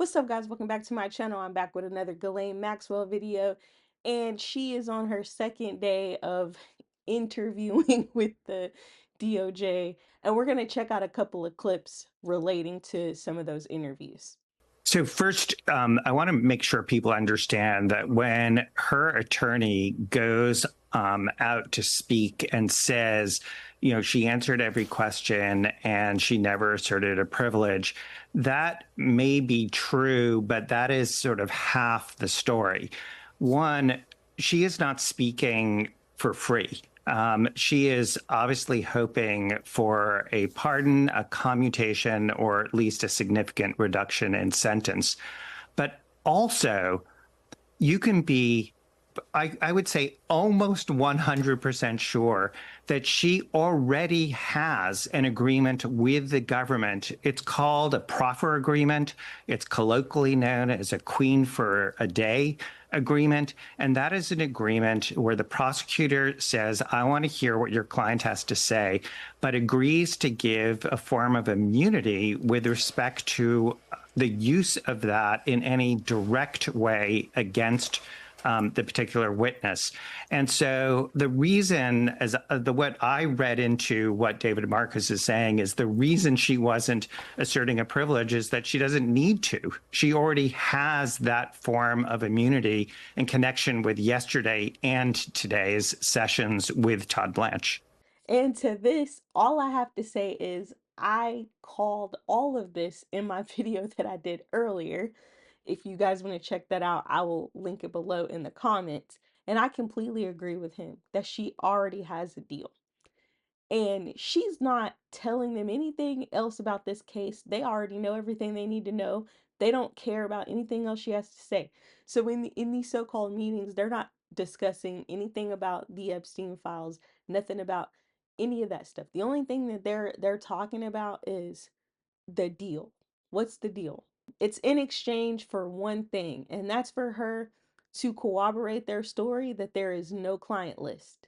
What's up, guys? Welcome back to my channel. I'm back with another Ghislaine Maxwell video, and she is on her second day of interviewing with the DOJ, and we're going to check out a couple of clips relating to some of those interviews. So first, I want to make sure people understand that when her attorney goes out to speak and says, she answered every question and she never asserted a privilege, that may be true, but that is sort of half the story. One, she is not speaking for free. She is obviously hoping for a pardon, a commutation, or at least a significant reduction in sentence. But also, you can be, I would say, almost 100% sure that she already has an agreement with the government. It's called a proffer agreement. It's colloquially known as a queen for a day agreement. And that is an agreement where the prosecutor says, I want to hear what your client has to say, but agrees to give a form of immunity with respect to the use of that in any direct way against the particular witness. And so the reason, as what I read into what David Marcus is saying, is the reason she wasn't asserting a privilege is that she doesn't need to. She already has that form of immunity in connection with yesterday and today's sessions with Todd Blanche. And to this, all I have to say is I called all of this in my video that I did earlier. If you guys want to check that out, I will link it below in the comments. And I completely agree with him that she already has a deal. And she's not telling them anything else about this case. They already know everything they need to know. They don't care about anything else she has to say. So in these so-called meetings, they're not discussing anything about the Epstein files, nothing about any of that stuff. The only thing that they're talking about is the deal. What's the deal? It's in exchange for one thing, and that's for her to corroborate their story that there is no client list.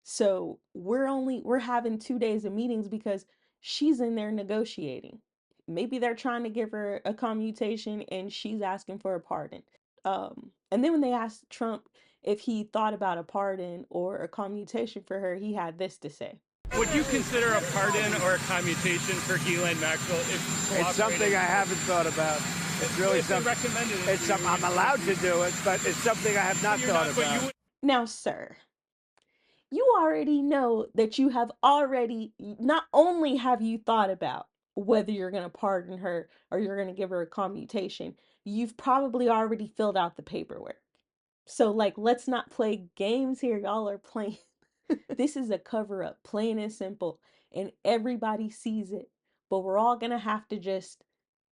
So we're having 2 days of meetings because she's in there negotiating. Maybe they're trying to give her a commutation and she's asking for a pardon. And then when they asked Trump if he thought about a pardon or a commutation for her, he had this to say. Would you consider a pardon or a commutation for Ghislaine Maxwell if It's something I haven't thought about. It's really something. Recommended it It's something I'm allowed to do it, but it's something I have not thought about. Now, sir, you already know that you have already, not only have you thought about whether you're going to pardon her or you're going to give her a commutation, you've probably already filled out the paperwork. So, like, let's not play games here. Y'all are playing. This is a cover up, plain and simple, and everybody sees it. But we're all going to have to just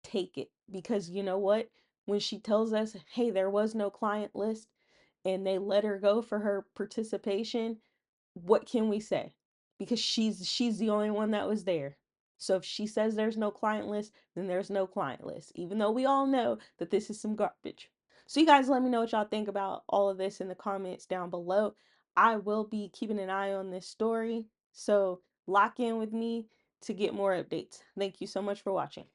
take it because you know what? When she tells us, hey, there was no client list and they let her go for her participation, what can we say? Because she's the only one that was there. So if she says there's no client list, then there's no client list, even though we all know that this is some garbage. So you guys let me know what y'all think about all of this in the comments down below. I will be keeping an eye on this story, so lock in with me to get more updates. Thank you so much for watching.